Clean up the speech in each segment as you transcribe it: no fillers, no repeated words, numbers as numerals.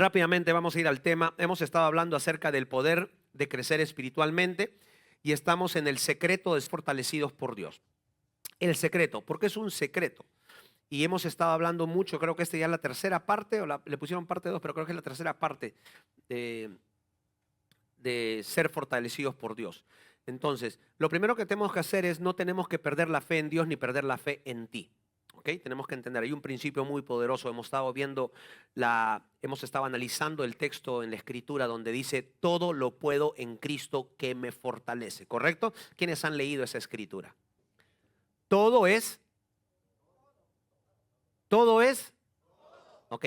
Rápidamente vamos a ir al tema. Hemos estado hablando acerca del poder de crecer espiritualmente y estamos en el secreto de ser fortalecidos por Dios. El secreto, porque es un secreto. Y hemos estado hablando mucho, creo que esta ya es la tercera parte, le pusieron parte 2, pero creo que es la tercera parte de, de ser fortalecidos por Dios. Entonces, lo primero que tenemos que hacer es no tenemos que perder la fe en Dios ni perder la fe en ti. ¿Ok? Tenemos que entender, hay un principio muy poderoso. Hemos estado analizando el texto en la Escritura donde dice, todo lo puedo en Cristo que me fortalece. ¿Correcto? ¿Quiénes han leído esa Escritura? Todo es, ok,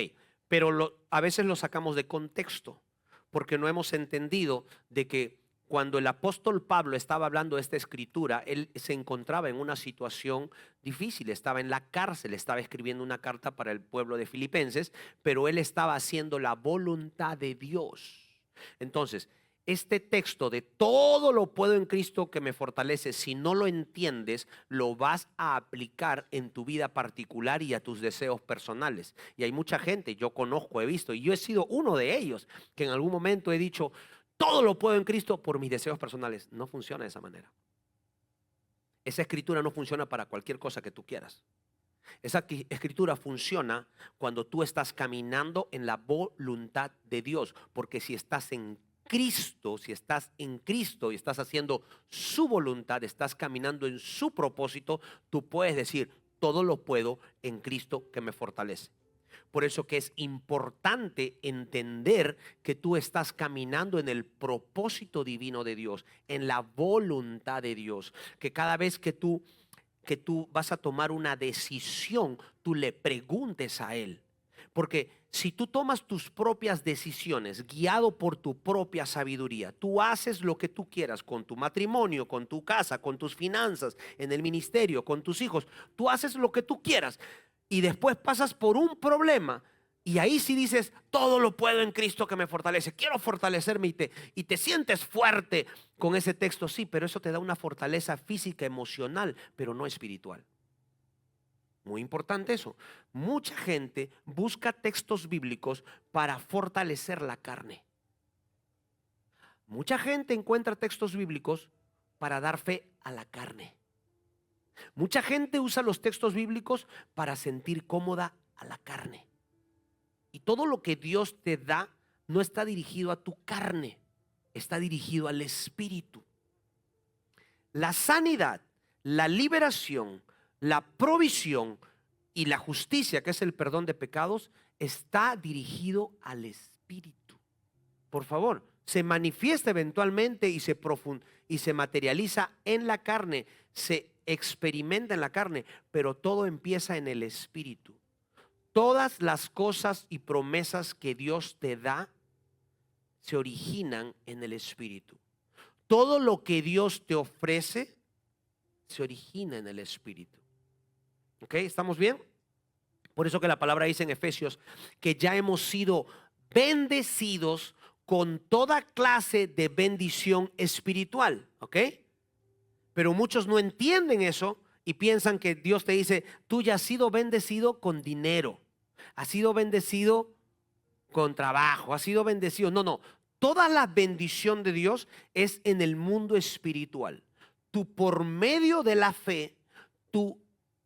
pero a veces lo sacamos de contexto porque no hemos entendido de que cuando el apóstol Pablo estaba hablando de esta escritura, él se encontraba en una situación difícil, estaba en la cárcel, estaba escribiendo una carta para el pueblo de Filipenses, pero él estaba haciendo la voluntad de Dios. Entonces, este texto de todo lo puedo en Cristo que me fortalece, si no lo entiendes, lo vas a aplicar en tu vida particular y a tus deseos personales. Y hay mucha gente, yo conozco, he visto, y yo he sido uno de ellos, que en algún momento he dicho, todo lo puedo en Cristo por mis deseos personales. No funciona de esa manera. Esa escritura no funciona para cualquier cosa que tú quieras. Esa escritura funciona cuando tú estás caminando en la voluntad de Dios, porque si estás en Cristo y estás haciendo su voluntad, estás caminando en su propósito, tú puedes decir, todo lo puedo en Cristo que me fortalece. Por eso que es importante entender que tú estás caminando en el propósito divino de Dios, en la voluntad de Dios, que cada vez que tú vas a tomar una decisión, tú le preguntes a Él. Porque si tú tomas tus propias decisiones, guiado por tu propia sabiduría, tú haces lo que tú quieras con tu matrimonio, con tu casa, con tus finanzas, en el ministerio, con tus hijos, tú haces lo que tú quieras y después pasas por un problema. Y ahí sí dices, todo lo puedo en Cristo que me fortalece. Quiero fortalecerme y te sientes fuerte con ese texto. Sí, pero eso te da una fortaleza física, emocional, pero no espiritual. Muy importante eso. Mucha gente busca textos bíblicos para fortalecer la carne. Mucha gente encuentra textos bíblicos para dar fe a la carne. Mucha gente usa los textos bíblicos para sentir cómoda a la carne. Y todo lo que Dios te da no está dirigido a tu carne, está dirigido al espíritu. La sanidad, la liberación, la provisión y la justicia, que es el perdón de pecados, está dirigido al espíritu. Por favor, se manifiesta eventualmente y se materializa en la carne, se experimenta en la carne, pero todo empieza en el espíritu. Todas las cosas y promesas que Dios te da se originan en el espíritu. Todo lo que Dios te ofrece se origina en el espíritu. ¿Ok? ¿Estamos bien? Por eso que la palabra dice en Efesios que ya hemos sido bendecidos con toda clase de bendición espiritual. ¿Ok? Pero muchos no entienden eso y piensan que Dios te dice, tú ya has sido bendecido con dinero, has sido bendecido con trabajo, has sido bendecido. No. Toda la bendición de Dios es en el mundo espiritual. Tú por medio de la fe, tú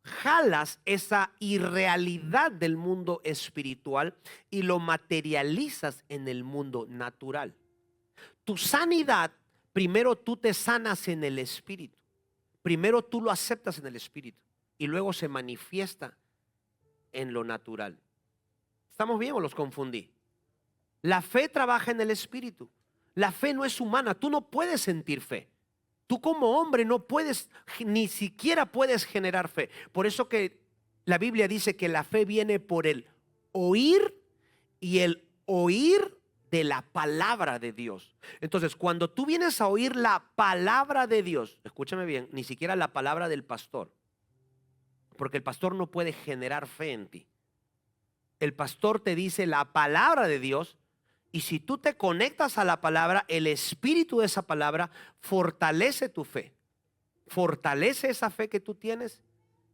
jalas esa irrealidad del mundo espiritual y lo materializas en el mundo natural. Tu sanidad, primero tú te sanas en el espíritu. Primero tú lo aceptas en el espíritu y luego se manifiesta en lo natural. ¿Estamos bien o los confundí? La fe trabaja en el espíritu. La fe no es humana. Tú no puedes sentir fe. Tú como hombre no puedes, ni siquiera puedes generar fe. Por eso que la Biblia dice que la fe viene por el oír y el oír de la palabra de Dios. Entonces, cuando tú vienes a oír la palabra de Dios, escúchame bien, ni siquiera la palabra del pastor, porque el pastor no puede generar fe en ti. El pastor te dice la palabra de Dios y si tú te conectas a la palabra, el espíritu de esa palabra fortalece tu fe, fortalece esa fe que tú tienes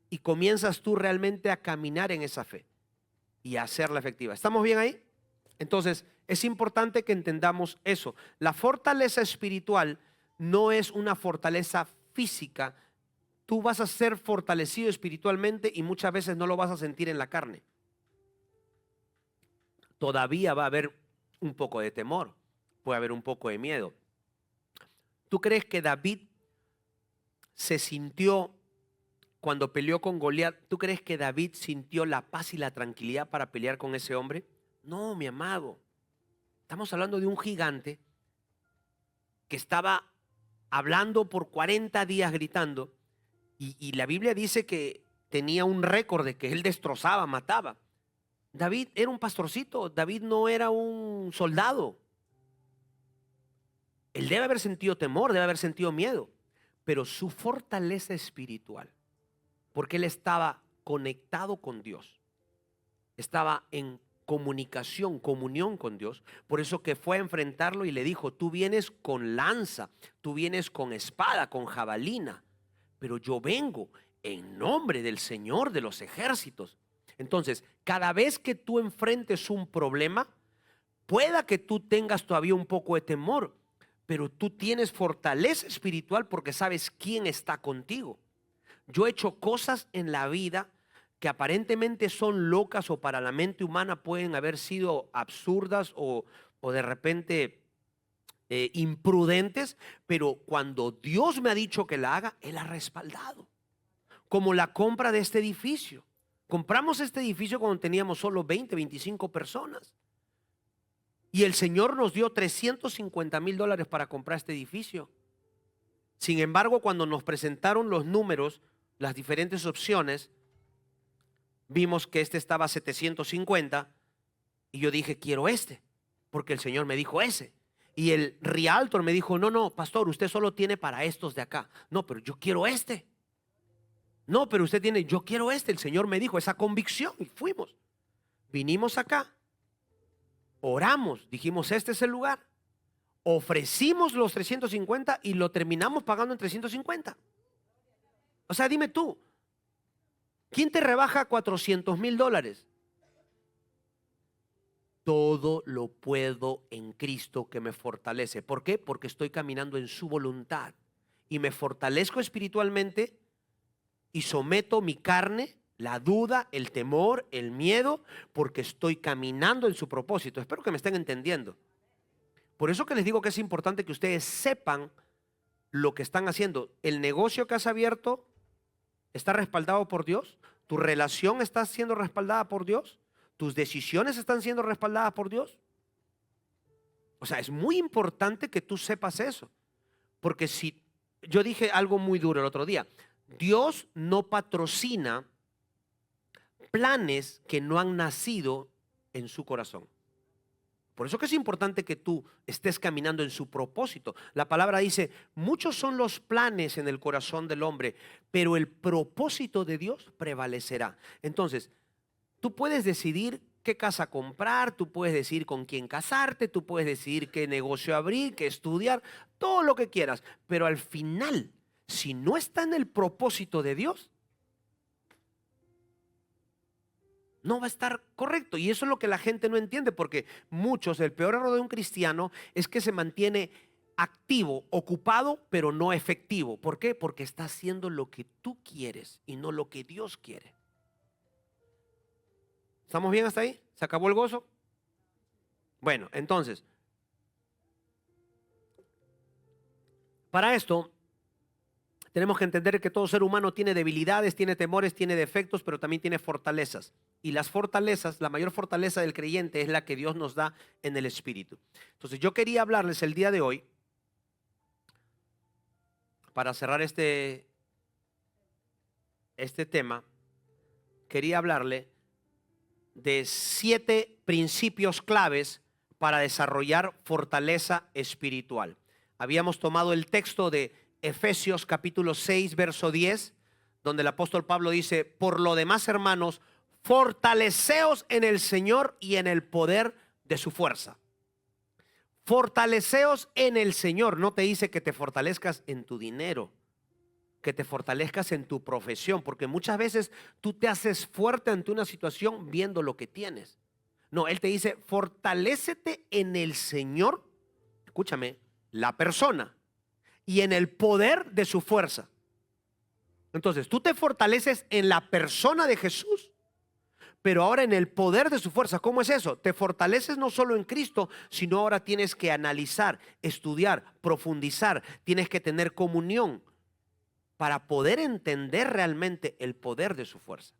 y comienzas tú realmente a caminar en esa fe y a hacerla efectiva. ¿Estamos bien ahí? Entonces, es importante que entendamos eso. La fortaleza espiritual no es una fortaleza física. Tú vas a ser fortalecido espiritualmente y muchas veces no lo vas a sentir en la carne. Todavía va a haber un poco de temor, puede haber un poco de miedo. ¿Tú crees que David se sintió cuando peleó con Goliat? ¿Tú crees que David sintió la paz y la tranquilidad para pelear con ese hombre? No, mi amado. Estamos hablando de un gigante que estaba hablando por 40 días gritando y la Biblia dice que tenía un récord de que él destrozaba, mataba. David era un pastorcito, David no era un soldado. Él debe haber sentido temor, debe haber sentido miedo, pero su fortaleza espiritual, porque él estaba conectado con Dios, estaba en comunicación, comunión con Dios. Por eso que fue a enfrentarlo y le dijo: tú vienes con lanza, tú vienes con espada, con jabalina, pero yo vengo en nombre del Señor de los ejércitos. Entonces, cada vez que tú enfrentes un problema, pueda que tú tengas todavía un poco de temor, pero tú tienes fortaleza espiritual porque sabes quién está contigo. Yo he hecho cosas en la vida que aparentemente son locas o para la mente humana pueden haber sido absurdas o de repente imprudentes, pero cuando Dios me ha dicho que la haga, Él ha respaldado. Como la compra de este edificio. Compramos este edificio cuando teníamos solo 20, 25 personas. Y el Señor nos dio $350,000 para comprar este edificio. Sin embargo, cuando nos presentaron los números, las diferentes opciones, vimos que este estaba a 750 y yo dije: quiero este, porque el Señor me dijo ese. Y el realtor me dijo: no, no, pastor, usted solo tiene para estos de acá. No, pero yo quiero este. No, pero usted tiene, yo quiero este. El Señor me dijo esa convicción y fuimos. Vinimos acá, oramos, dijimos: este es el lugar. Ofrecimos los 350 y lo terminamos pagando en 350. O sea, dime tú, ¿quién te rebaja $400,000? Todo lo puedo en Cristo que me fortalece. ¿Por qué? Porque estoy caminando en su voluntad y me fortalezco espiritualmente y someto mi carne, la duda, el temor, el miedo, porque estoy caminando en su propósito. Espero que me estén entendiendo. Por eso que les digo que es importante que ustedes sepan lo que están haciendo. El negocio que has abierto está respaldado por Dios. Tu relación está siendo respaldada por Dios. Tus decisiones están siendo respaldadas por Dios. O sea, es muy importante que tú sepas eso. Porque si yo dije algo muy duro el otro día, Dios no patrocina planes que no han nacido en su corazón. Por eso que es importante que tú estés caminando en su propósito. La palabra dice: muchos son los planes en el corazón del hombre, pero el propósito de Dios prevalecerá. Entonces, tú puedes decidir qué casa comprar, tú puedes decidir con quién casarte, tú puedes decidir qué negocio abrir, qué estudiar, todo lo que quieras. Pero al final, si no está en el propósito de Dios, no va a estar correcto. Y eso es lo que la gente no entiende, porque muchos, el peor error de un cristiano es que se mantiene activo, ocupado, pero no efectivo. ¿Por qué? Porque está haciendo lo que tú quieres y no lo que Dios quiere. ¿Estamos bien hasta ahí? ¿Se acabó el gozo? Bueno, entonces, para esto tenemos que entender que todo ser humano tiene debilidades, tiene temores, tiene defectos, pero también tiene fortalezas. Y las fortalezas, la mayor fortaleza del creyente es la que Dios nos da en el Espíritu. Entonces yo quería hablarles el día de hoy, para cerrar este tema, quería hablarle de 7 principios claves para desarrollar fortaleza espiritual. Habíamos tomado el texto de Efesios capítulo 6, verso 10, donde el apóstol Pablo dice: por lo demás, hermanos, fortaleceos en el Señor y en el poder de su fuerza. Fortaleceos en el Señor. No te dice que te fortalezcas en tu dinero, que te fortalezcas en tu profesión, porque muchas veces tú te haces fuerte ante una situación viendo lo que tienes. No, Él te dice, fortalécete en el Señor, escúchame, la persona, y en el poder de su fuerza. Entonces, tú te fortaleces en la persona de Jesús, pero ahora en el poder de su fuerza. ¿Cómo es eso? Te fortaleces no solo en Cristo, sino ahora tienes que analizar, estudiar, profundizar, tienes que tener comunión para poder entender realmente el poder de su fuerza,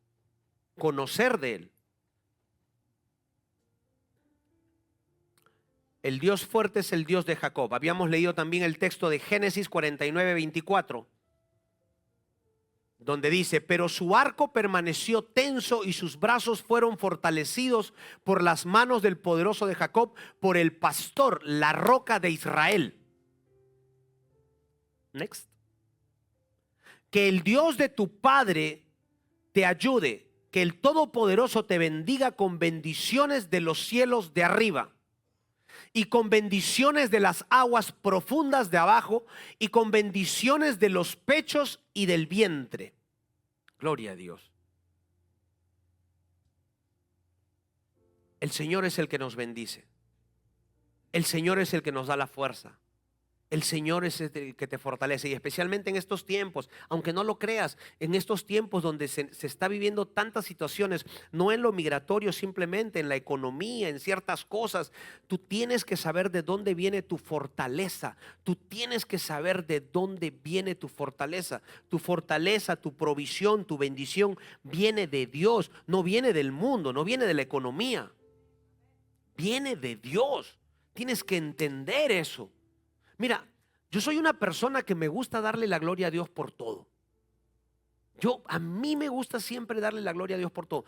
conocer de Él. El Dios fuerte es el Dios de Jacob. Habíamos leído también el texto de Génesis 49:24, donde dice, pero su arco permaneció tenso y sus brazos fueron fortalecidos por las manos del poderoso de Jacob, por el pastor, la roca de Israel. Next. Que el Dios de tu padre te ayude, que el Todopoderoso te bendiga con bendiciones de los cielos de arriba y con bendiciones de las aguas profundas de abajo y con bendiciones de los pechos y del vientre. Gloria a Dios. El Señor es el que nos bendice. El Señor es el que nos da la fuerza. El Señor es el que te fortalece, y especialmente en estos tiempos, aunque no lo creas, en estos tiempos donde se está viviendo tantas situaciones, no en lo migratorio simplemente, en la economía, en ciertas cosas, tú tienes que saber de dónde viene tu fortaleza. Tú tienes que saber de dónde viene tu fortaleza. Tu fortaleza, tu provisión, tu bendición viene de Dios, no viene del mundo, no viene de la economía. Viene de Dios. Tienes que entender eso. Mira, yo soy una persona que me gusta darle la gloria a Dios por todo. A mí me gusta siempre darle la gloria a Dios por todo.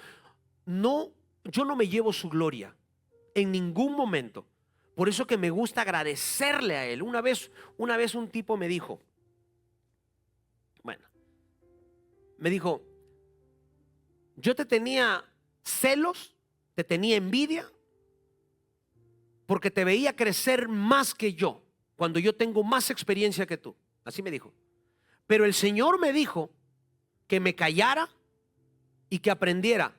No, yo no me llevo su gloria en ningún momento. Por eso que me gusta agradecerle a Él. Una vez un tipo me dijo, yo te tenía celos, te tenía envidia, porque te veía crecer más que yo, cuando yo tengo más experiencia que tú. Así me dijo. Pero el Señor me dijo que me callara y que aprendiera,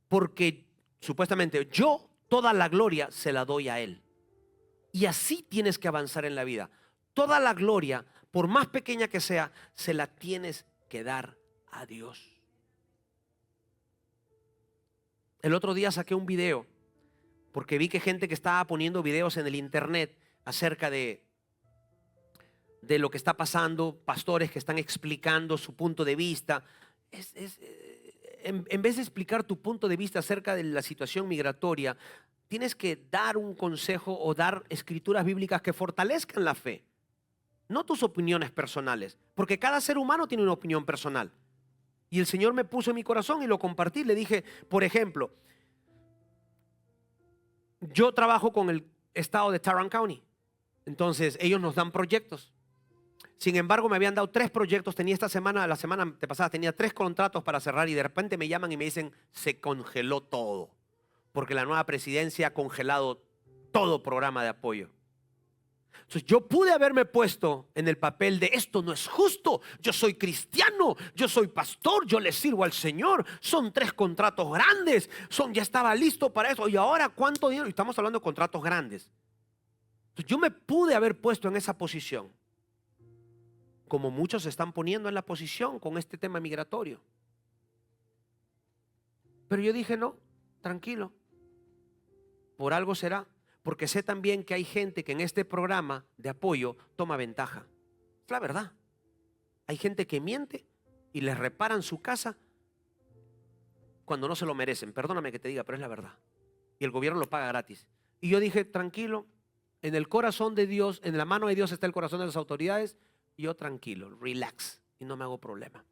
porque supuestamente yo toda la gloria se la doy a Él. Y así tienes que avanzar en la vida. Toda la gloria, por más pequeña que sea, se la tienes que dar a Dios. El otro día saqué un video, porque vi que gente que estaba poniendo videos en el internet acerca de lo que está pasando, pastores que están explicando su punto de vista. En vez de explicar tu punto de vista acerca de la situación migratoria, tienes que dar un consejo o dar escrituras bíblicas que fortalezcan la fe, no tus opiniones personales, porque cada ser humano tiene una opinión personal. Y el Señor me puso en mi corazón y lo compartí. Le dije, por ejemplo, yo trabajo con el estado de Tarrant County, entonces ellos nos dan proyectos. Sin embargo, me habían dado 3 proyectos. Tenía la semana pasada tenía 3 contratos para cerrar, y de repente me llaman y me dicen, se congeló todo, porque la nueva presidencia ha congelado todo programa de apoyo. Entonces yo pude haberme puesto en el papel de esto no es justo, yo soy cristiano, yo soy pastor, yo le sirvo al Señor, son 3 contratos grandes, ya estaba listo para eso, y ahora ¿cuánto dinero? Y estamos hablando de contratos grandes. Entonces yo me pude haber puesto en esa posición, como muchos se están poniendo en la posición con este tema migratorio. Pero yo dije, no, tranquilo, por algo será, porque sé también que hay gente que en este programa de apoyo toma ventaja. Es la verdad. Hay gente que miente y les reparan su casa cuando no se lo merecen. Perdóname que te diga, pero es la verdad. Y el gobierno lo paga gratis. Y yo dije, tranquilo, en el corazón de Dios, en la mano de Dios está el corazón de las autoridades. Yo tranquilo, relax, y no me hago problema.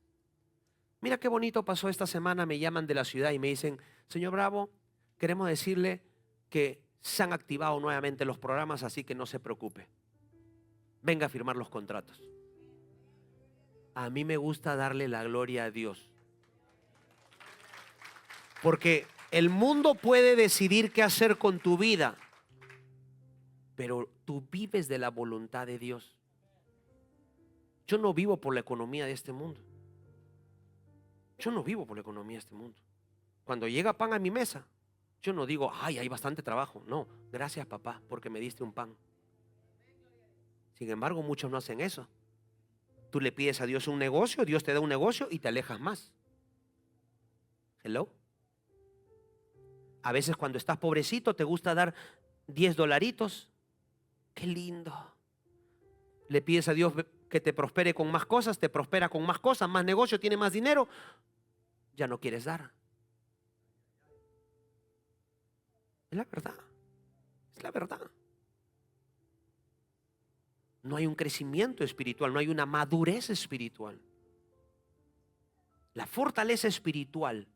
Mira qué bonito pasó esta semana. Me llaman de la ciudad y me dicen, señor Bravo, queremos decirle que se han activado nuevamente los programas, así que no se preocupe. Venga a firmar los contratos. A mí me gusta darle la gloria a Dios, porque el mundo puede decidir qué hacer con tu vida, pero tú vives de la voluntad de Dios. Yo no vivo por la economía de este mundo. Yo no vivo por la economía de este mundo. Cuando llega pan a mi mesa, Yo no digo, ay, hay bastante trabajo. No, gracias papá, porque me diste un pan. Sin embargo, muchos no hacen eso. Tú le pides a Dios un negocio, Dios te da un negocio y te alejas más. Hello. A veces cuando estás pobrecito te gusta dar 10 dolaritos. Qué lindo. Le pides a Dios que te prospere con más cosas, te prospera con más cosas, más negocio, tiene más dinero. Ya no quieres dar. Es la verdad. Es la verdad. No hay un crecimiento espiritual, no hay una madurez espiritual. La fortaleza espiritual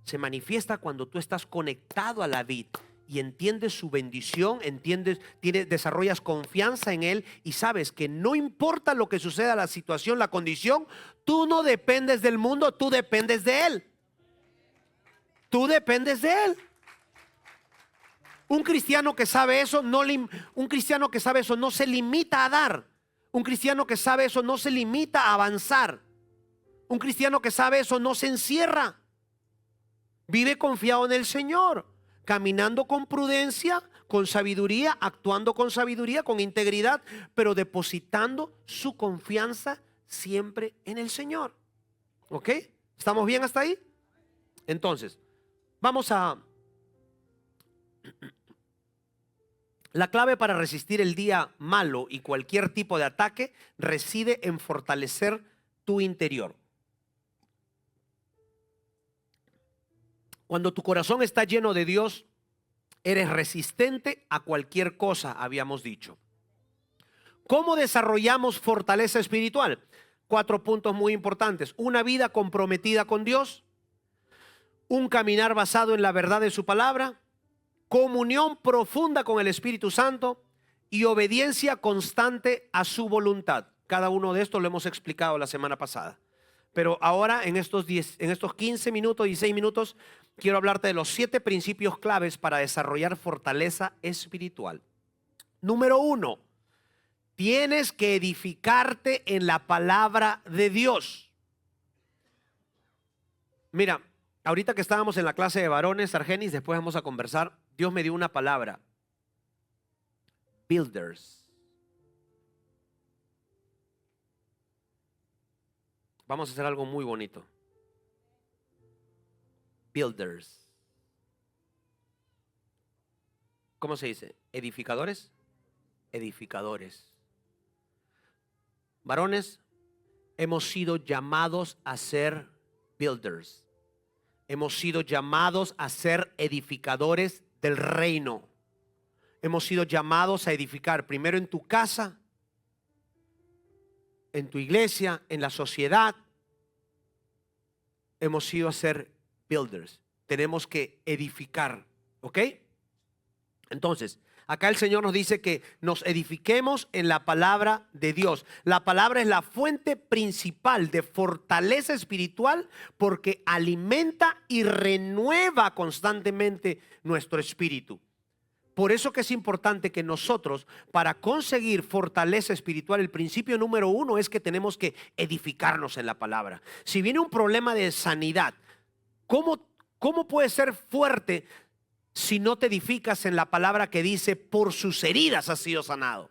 se manifiesta cuando tú estás conectado a la vid y entiendes su bendición, desarrollas confianza en Él y sabes que no importa lo que suceda, la situación, la condición, tú no dependes del mundo, tú dependes de Él. Tú dependes de Él. Un cristiano que sabe eso, no se limita a dar. Un cristiano que sabe eso no se limita a avanzar. Un cristiano que sabe eso no se encierra. Vive confiado en el Señor, caminando con prudencia, con sabiduría, actuando con sabiduría, con integridad, pero depositando su confianza siempre en el Señor. ¿Ok? ¿Estamos bien hasta ahí? Entonces, vamos a... La clave para resistir el día malo y cualquier tipo de ataque reside en fortalecer tu interior. Cuando tu corazón está lleno de Dios, eres resistente a cualquier cosa, habíamos dicho. ¿Cómo desarrollamos fortaleza espiritual? 4 puntos muy importantes. Una vida comprometida con Dios, un caminar basado en la verdad de su palabra, comunión profunda con el Espíritu Santo y obediencia constante a su voluntad. Cada uno de estos lo hemos explicado la semana pasada. Pero ahora en estos 15 minutos, 16 minutos, quiero hablarte de los 7 principios claves para desarrollar fortaleza espiritual. Número 1, tienes que edificarte en la palabra de Dios. Mira, ahorita que estábamos en la clase de varones, Argenis, después vamos a conversar, Dios me dio una palabra. Builders. Vamos a hacer algo muy bonito. Builders. ¿Cómo se dice? ¿Edificadores? Edificadores. Varones, hemos sido llamados a ser builders. Hemos sido llamados a ser edificadores del reino. Hemos sido llamados a edificar primero en tu casa, en tu iglesia, en la sociedad. Hemos sido a ser builders. Tenemos que edificar, ¿ok? Entonces, acá el Señor nos dice que nos edifiquemos en la palabra de Dios. La palabra es la fuente principal de fortaleza espiritual porque alimenta y renueva constantemente nuestro espíritu. Por eso que es importante que nosotros, para conseguir fortaleza espiritual, el principio número 1 es que tenemos que edificarnos en la palabra. Si viene un problema de sanidad, ¿cómo puedes ser fuerte si no te edificas en la palabra que dice, por sus heridas has sido sanado?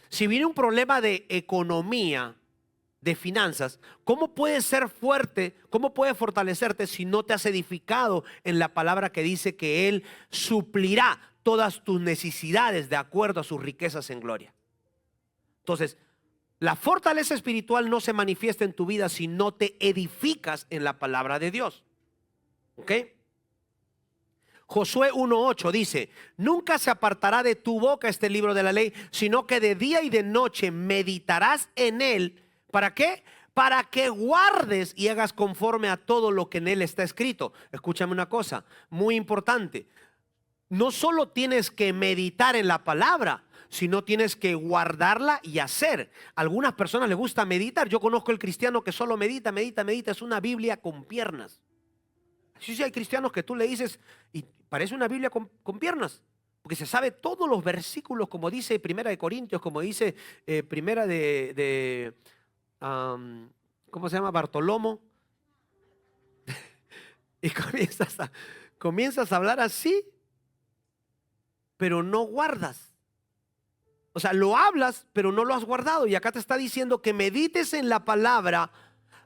Si viene un problema de economía, de finanzas, ¿cómo puedes ser fuerte? ¿Cómo puedes fortalecerte si no te has edificado en la palabra que dice que Él suplirá todas tus necesidades de acuerdo a sus riquezas en gloria? Entonces, la fortaleza espiritual no se manifiesta en tu vida si no te edificas en la palabra de Dios. ¿Ok? Josué 1:8 dice, nunca se apartará de tu boca este libro de la ley, sino que de día y de noche meditarás en él. ¿Para qué? Para que guardes y hagas conforme a todo lo que en él está escrito. Escúchame una cosa muy importante. No solo tienes que meditar en la palabra, sino tienes que guardarla y hacer. A algunas personas les gusta meditar. Yo conozco el cristiano que solo medita. Es una Biblia con piernas. Sí, hay cristianos que tú le dices y parece una Biblia con piernas, porque se sabe todos los versículos, como dice Primera de Corintios, como dice Primera ¿cómo se llama? Bartolomo. Y Comienzas a hablar así, pero no guardas. O sea, lo hablas, pero no lo has guardado. Y acá te está diciendo que medites en la palabra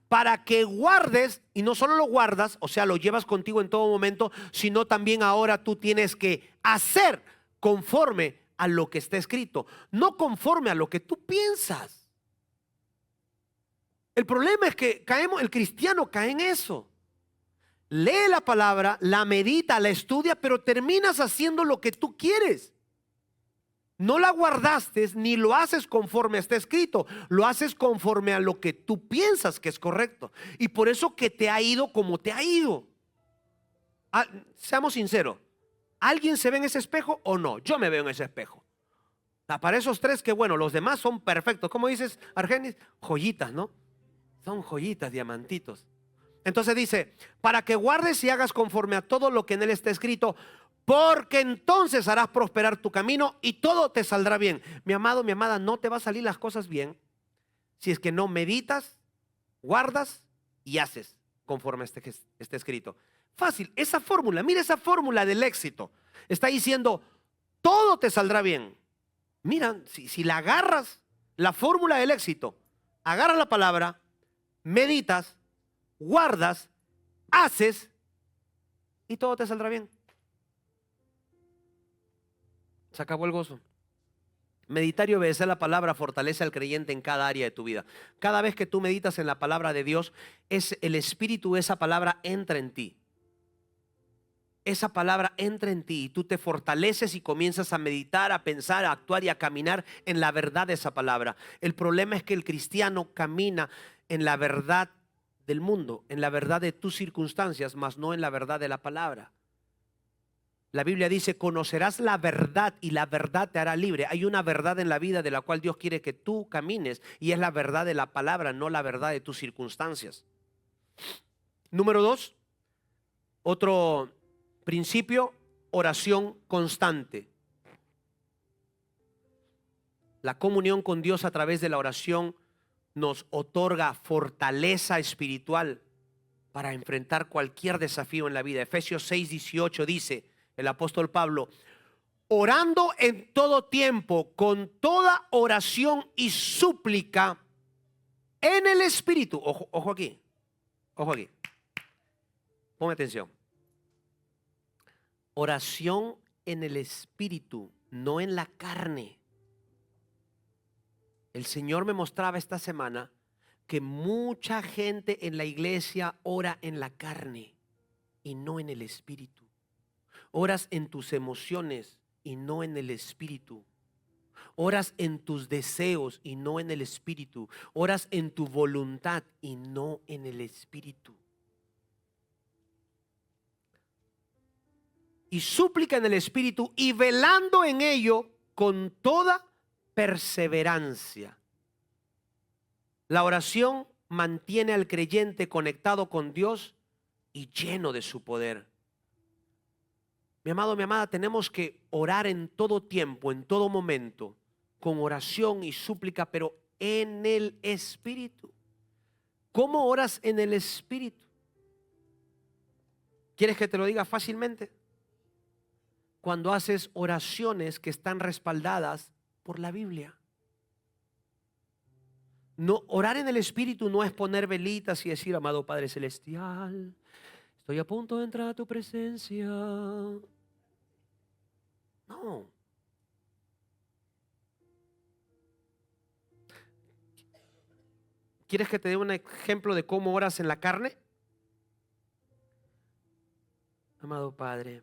para que guardes, y no solo lo guardas, o sea, lo llevas contigo en todo momento, sino también ahora tú tienes que hacer conforme a lo que está escrito, no conforme a lo que tú piensas. El problema es que el cristiano cae en eso. Lee la palabra, la medita, la estudia, pero terminas haciendo lo que tú quieres. No la guardaste ni lo haces conforme está escrito, lo haces conforme a lo que tú piensas que es correcto. Y por eso que te ha ido como te ha ido. Seamos sinceros, ¿alguien se ve en ese espejo o no? Yo me veo en ese espejo. Para esos tres, que bueno, los demás son perfectos. ¿Cómo dices, Argenis? Joyitas, ¿no? Son joyitas, diamantitos. Entonces dice, para que guardes y hagas conforme a todo lo que en él está escrito, porque entonces harás prosperar tu camino y todo te saldrá bien. Mi amado, mi amada, no te va a salir las cosas bien si es que no meditas, guardas y haces conforme esté escrito. Fácil, esa fórmula, mira esa fórmula del éxito. Está diciendo, todo te saldrá bien. Mira, si la agarras, la fórmula del éxito, agarras la palabra, meditas, guardas, haces y todo te saldrá bien. Se acabó el gozo. Meditar y obedecer la palabra fortalece al creyente en cada área de tu vida. Cada vez que tú meditas en la palabra de Dios, es el espíritu de esa palabra entra en ti. Esa palabra entra en ti y tú te fortaleces y comienzas a meditar, a pensar, a actuar y a caminar en la verdad de esa palabra. El problema es que el cristiano camina en la verdad del mundo, en la verdad de tus circunstancias, mas no en la verdad de la palabra. La Biblia dice, conocerás la verdad y la verdad te hará libre. Hay una verdad en la vida de la cual Dios quiere que tú camines y es la verdad de la palabra, no la verdad de tus circunstancias. Número 2, otro principio, oración constante. La comunión con Dios a través de la oración nos otorga fortaleza espiritual para enfrentar cualquier desafío en la vida. Efesios 6:18 dice el apóstol Pablo, orando en todo tiempo, con toda oración y súplica en el Espíritu. Ojo aquí, ojo aquí. Ponme atención. Oración en el Espíritu, no en la carne. El Señor me mostraba esta semana que mucha gente en la iglesia ora en la carne y no en el Espíritu. Oras en tus emociones y no en el Espíritu. Oras en tus deseos y no en el Espíritu. Oras en tu voluntad y no en el Espíritu. Y súplica en el Espíritu y velando en ello con toda perseverancia. La oración mantiene al creyente conectado con Dios y lleno de su poder. Mi amado, mi amada, tenemos que orar en todo tiempo, en todo momento, con oración y súplica, pero en el Espíritu. ¿Cómo oras en el Espíritu? ¿Quieres que te lo diga fácilmente? Cuando haces oraciones que están respaldadas por la Biblia. No, orar en el Espíritu no es poner velitas y decir, amado Padre Celestial, estoy a punto de entrar a tu presencia. No. ¿Quieres que te dé un ejemplo de cómo oras en la carne? Amado Padre,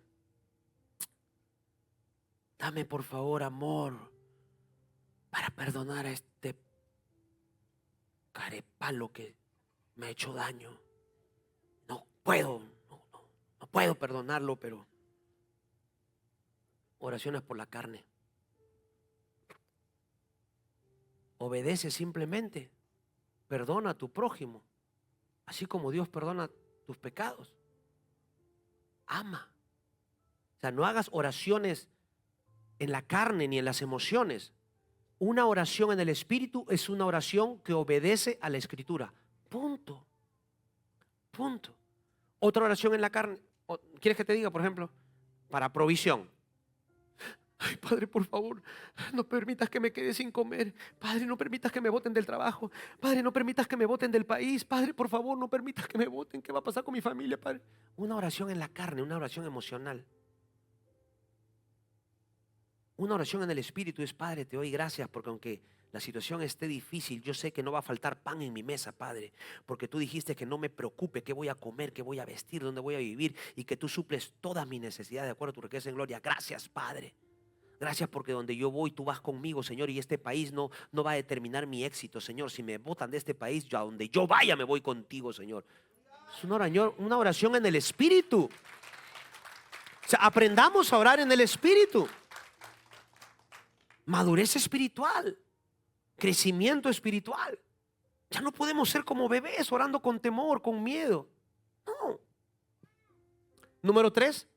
dame por favor amor para perdonar a este carepalo que me ha hecho daño. No puedo perdonarlo, pero oraciones por la carne. Obedece simplemente. Perdona a tu prójimo, así como Dios perdona tus pecados. Ama. O sea, no hagas oraciones en la carne ni en las emociones. Una oración en el Espíritu es una oración que obedece a la Escritura. Punto. Punto. Otra oración en la carne. ¿Quieres que te diga, por ejemplo? Para provisión. Ay, Padre, por favor, no permitas que me quede sin comer. Padre, no permitas que me boten del trabajo. Padre, no permitas que me boten del país. Padre, por favor, no permitas que me boten. ¿Qué va a pasar con mi familia, Padre? Una oración en la carne, una oración emocional. Una oración en el espíritu es: Padre, te doy gracias porque aunque la situación esté difícil, yo sé que no va a faltar pan en mi mesa, Padre, porque tú dijiste que no me preocupe qué voy a comer, qué voy a vestir, dónde voy a vivir, y que tú suples todas mis necesidades de acuerdo a tu riqueza en gloria. Gracias, Padre. Gracias porque donde yo voy, tú vas conmigo, Señor, y este país no va a determinar mi éxito, Señor. Si me botan de este país, yo a donde yo vaya me voy contigo, Señor. Es una oración en el espíritu. O sea, aprendamos a orar en el espíritu. Madurez espiritual, crecimiento espiritual. Ya no podemos ser como bebés orando con temor, con miedo. No. Número 3,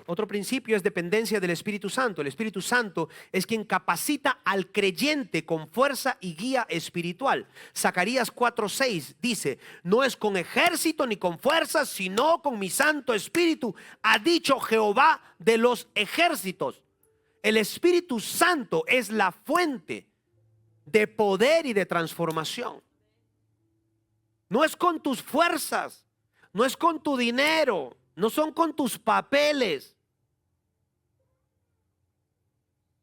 otro principio es dependencia del Espíritu Santo. El Espíritu Santo es quien capacita al creyente con fuerza y guía espiritual. Zacarías 4:6 dice: no es con ejército ni con fuerza, sino con mi Santo Espíritu, ha dicho Jehová de los ejércitos. El Espíritu Santo es la fuente de poder y de transformación. No es con tus fuerzas, no es con tu dinero, no son con tus papeles.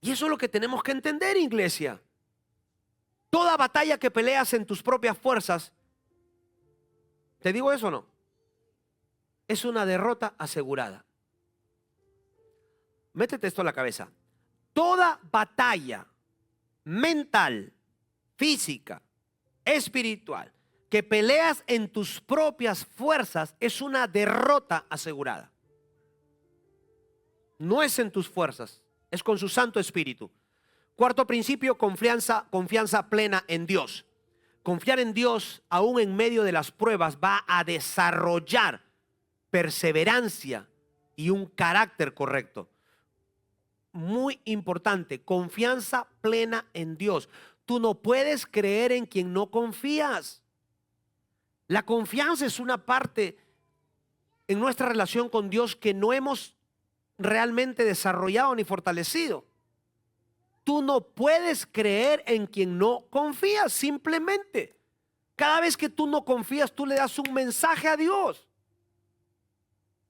Y eso es lo que tenemos que entender, iglesia. Toda batalla que peleas en tus propias fuerzas, ¿te digo eso o no? Es una derrota asegurada. Métete esto en la cabeza. Toda batalla mental, física, espiritual, que peleas en tus propias fuerzas es una derrota asegurada. No es en tus fuerzas, es con su Santo Espíritu. Cuarto principio: confianza plena en Dios. Confiar en Dios aún en medio de las pruebas va a desarrollar perseverancia y un carácter correcto. Muy importante, confianza plena en Dios. Tú no puedes creer en quien no confías. La confianza es una parte en nuestra relación con Dios que no hemos realmente desarrollado ni fortalecido. Tú no puedes creer en quien no confías. Simplemente, cada vez que tú no confías, tú le das un mensaje a Dios.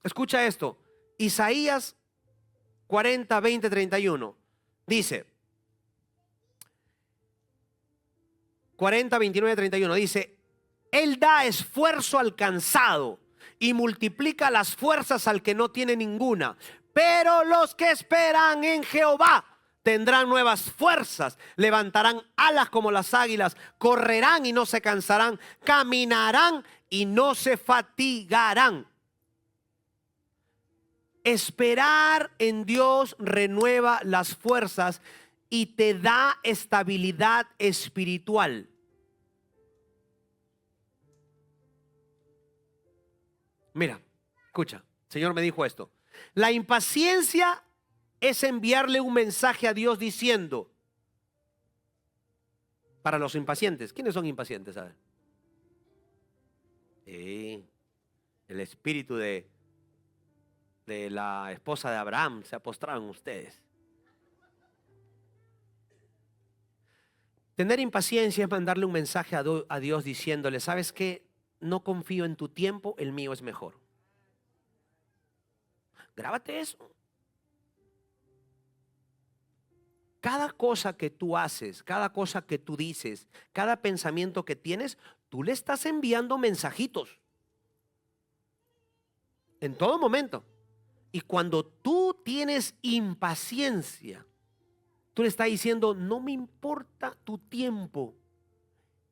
Escucha esto: Isaías 40, 20, 31 dice, 40, 29, 31 dice: Él da esfuerzo al cansado y multiplica las fuerzas al que no tiene ninguna. Pero los que esperan en Jehová tendrán nuevas fuerzas, levantarán alas como las águilas, correrán y no se cansarán, caminarán y no se fatigarán. Esperar en Dios renueva las fuerzas y te da estabilidad espiritual. Mira, escucha, el Señor me dijo esto: la impaciencia es enviarle un mensaje a Dios diciendo, para los impacientes. ¿Quiénes son impacientes? A ver. El espíritu de la esposa de Abraham se ha postrado en ustedes. Tener impaciencia es mandarle un mensaje a Dios diciéndole: ¿sabes qué? No confío en tu tiempo, el mío es mejor. Grábate eso. Cada cosa que tú haces, cada cosa que tú dices, cada pensamiento que tienes, tú le estás enviando mensajitos en todo momento. Y cuando tú tienes impaciencia, tú le estás diciendo: no me importa tu tiempo,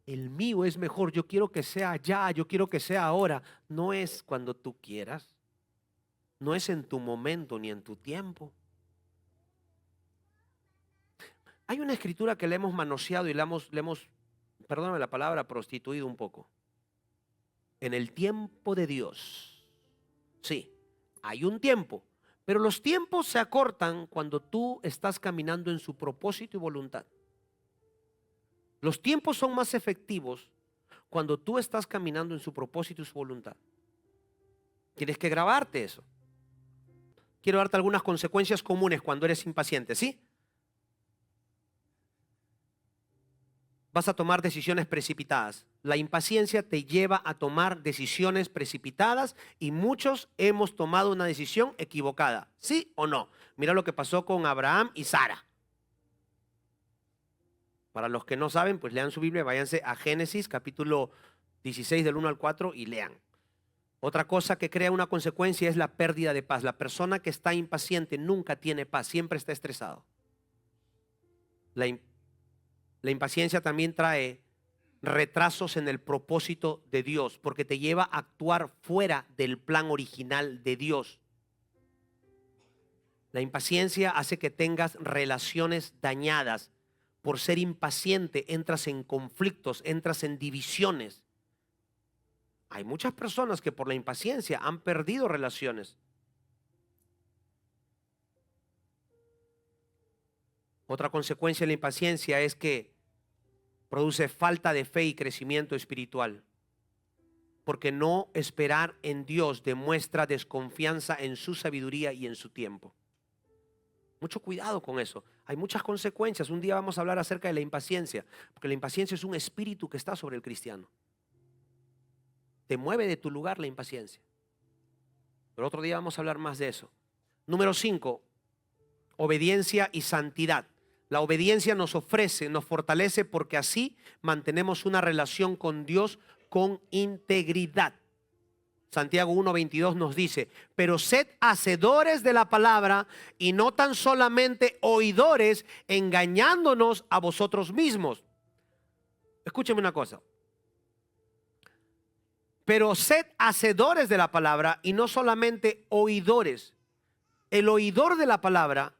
el mío es mejor, yo quiero que sea ya, yo quiero que sea ahora. No es cuando tú quieras, no es en tu momento ni en tu tiempo. Hay una escritura que le hemos manoseado y le hemos, perdóname la palabra, prostituido un poco. En el tiempo de Dios. Sí, hay un tiempo, pero los tiempos se acortan cuando tú estás caminando en su propósito y voluntad. Los tiempos son más efectivos cuando tú estás caminando en su propósito y su voluntad. Tienes que grabarte eso. quiero darte algunas consecuencias comunes cuando eres impaciente, ¿sí? Vas a tomar decisiones precipitadas. La impaciencia te lleva a tomar decisiones precipitadas y muchos hemos tomado una decisión equivocada, ¿sí o no? Mira lo que pasó con Abraham y Sara. Para los que no saben, pues lean su Biblia, váyanse a Génesis capítulo 16 del 1 al 4 y lean. Otra cosa que crea una consecuencia es la pérdida de paz. La persona que está impaciente nunca tiene paz, siempre está estresado. La impaciencia también trae retrasos en el propósito de Dios, porque te lleva a actuar fuera del plan original de Dios. La impaciencia hace que tengas relaciones dañadas. Por ser impaciente entras en conflictos, entras en divisiones. Hay muchas personas que por la impaciencia han perdido relaciones. Otra consecuencia de la impaciencia es que produce falta de fe y crecimiento espiritual. Porque no esperar en Dios demuestra desconfianza en su sabiduría y en su tiempo. Mucho cuidado con eso. Hay muchas consecuencias. Un día vamos a hablar acerca de la impaciencia, porque la impaciencia es un espíritu que está sobre el cristiano. Te mueve de tu lugar la impaciencia. Pero otro día vamos a hablar más de eso. Número 5, obediencia y santidad. La obediencia nos ofrece, nos fortalece porque así mantenemos una relación con Dios con integridad. Santiago 1:22 nos dice, pero sed hacedores de la palabra y no tan solamente oidores, engañándonos a vosotros mismos. Escúcheme una cosa. Pero sed hacedores de la palabra y no solamente oidores. El oidor de la palabra,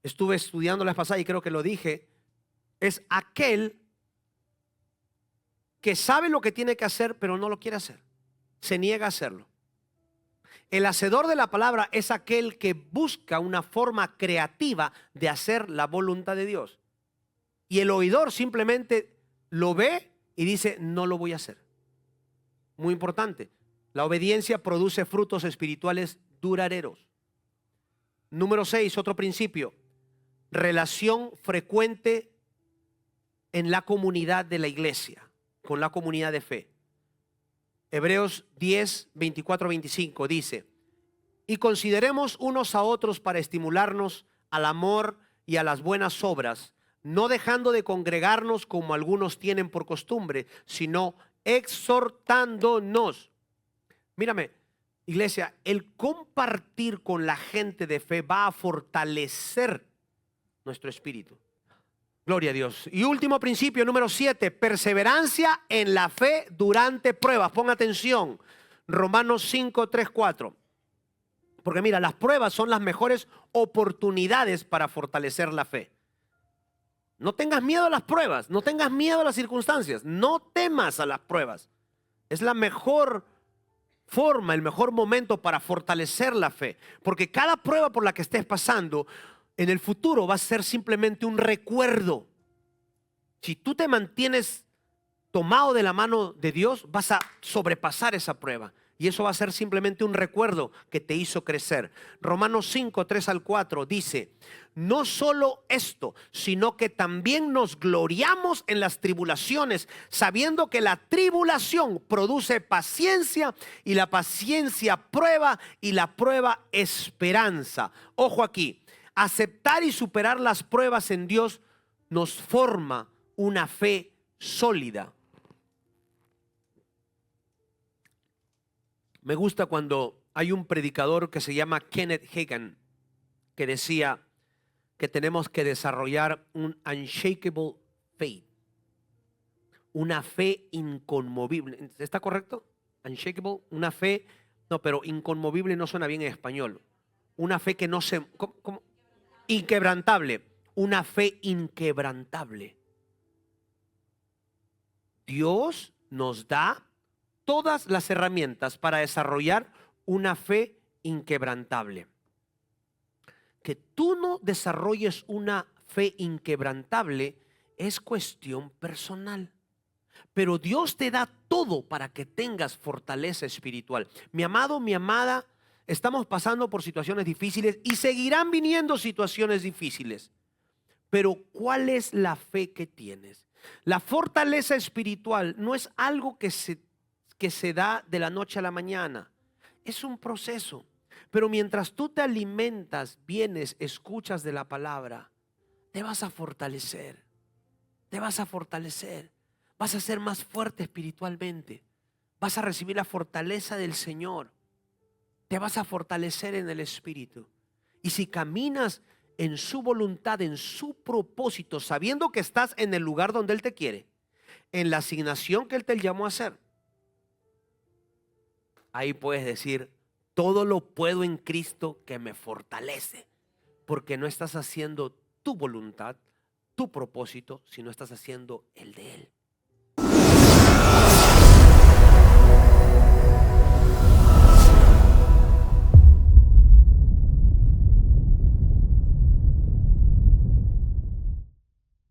estuve estudiando la vez pasada y creo que lo dije, es aquel que sabe lo que tiene que hacer pero no lo quiere hacer. Se niega a hacerlo. El hacedor de la palabra es aquel que busca una forma creativa de hacer la voluntad de Dios. Y el oidor simplemente lo ve y dice, no lo voy a hacer. Muy importante. La obediencia produce frutos espirituales duraderos. Número 6, otro principio. Relación frecuente en la comunidad de la iglesia, con la comunidad de fe. Hebreos 10, 24, 25 dice, y consideremos unos a otros para estimularnos al amor y a las buenas obras, no dejando de congregarnos como algunos tienen por costumbre, sino exhortándonos. Mírame, iglesia, el compartir con la gente de fe va a fortalecer nuestro espíritu. Gloria a Dios. Y último principio, número 7, perseverancia en la fe durante pruebas. Pon atención, Romanos 5, 3, 4. Porque mira, las pruebas son las mejores oportunidades para fortalecer la fe. No tengas miedo a las pruebas, no tengas miedo a las circunstancias, no temas a las pruebas. Es la mejor forma, el mejor momento para fortalecer la fe. Porque cada prueba por la que estés pasando, en el futuro va a ser simplemente un recuerdo. Si tú te mantienes tomado de la mano de Dios, vas a sobrepasar esa prueba. Y eso va a ser simplemente un recuerdo que te hizo crecer. Romanos 5, 3 al 4 dice, no solo esto, sino que también nos gloriamos en las tribulaciones, sabiendo que la tribulación produce paciencia y la paciencia prueba y la prueba esperanza. Ojo aquí, aceptar y superar las pruebas en Dios nos forma una fe sólida. Me gusta cuando hay un predicador que se llama Kenneth Hagin, que decía que tenemos que desarrollar un unshakable faith, una fe inconmovible. ¿Está correcto? Unshakable, una fe, no, pero inconmovible no suena bien en español. Una fe que no se, ¿cómo? Inquebrantable, una fe inquebrantable. Dios nos da todas las herramientas para desarrollar una fe inquebrantable. Que tú no desarrolles una fe inquebrantable es cuestión personal. Pero Dios te da todo para que tengas fortaleza espiritual. Mi amado, mi amada, estamos pasando por situaciones difíciles y seguirán viniendo situaciones difíciles. Pero ¿cuál es la fe que tienes? La fortaleza espiritual no es algo que se da de la noche a la mañana. Es un proceso. Pero mientras tú te alimentas, vienes, escuchas de la palabra, te vas a fortalecer. Te vas a fortalecer. Vas a ser más fuerte espiritualmente. Vas a recibir la fortaleza del Señor. Te vas a fortalecer en el Espíritu. Y si caminas en su voluntad, en su propósito, sabiendo que estás en el lugar donde Él te quiere, en la asignación que Él te llamó a hacer, ahí puedes decir, todo lo puedo en Cristo que me fortalece. Porque no estás haciendo tu voluntad, tu propósito, sino estás haciendo el de Él.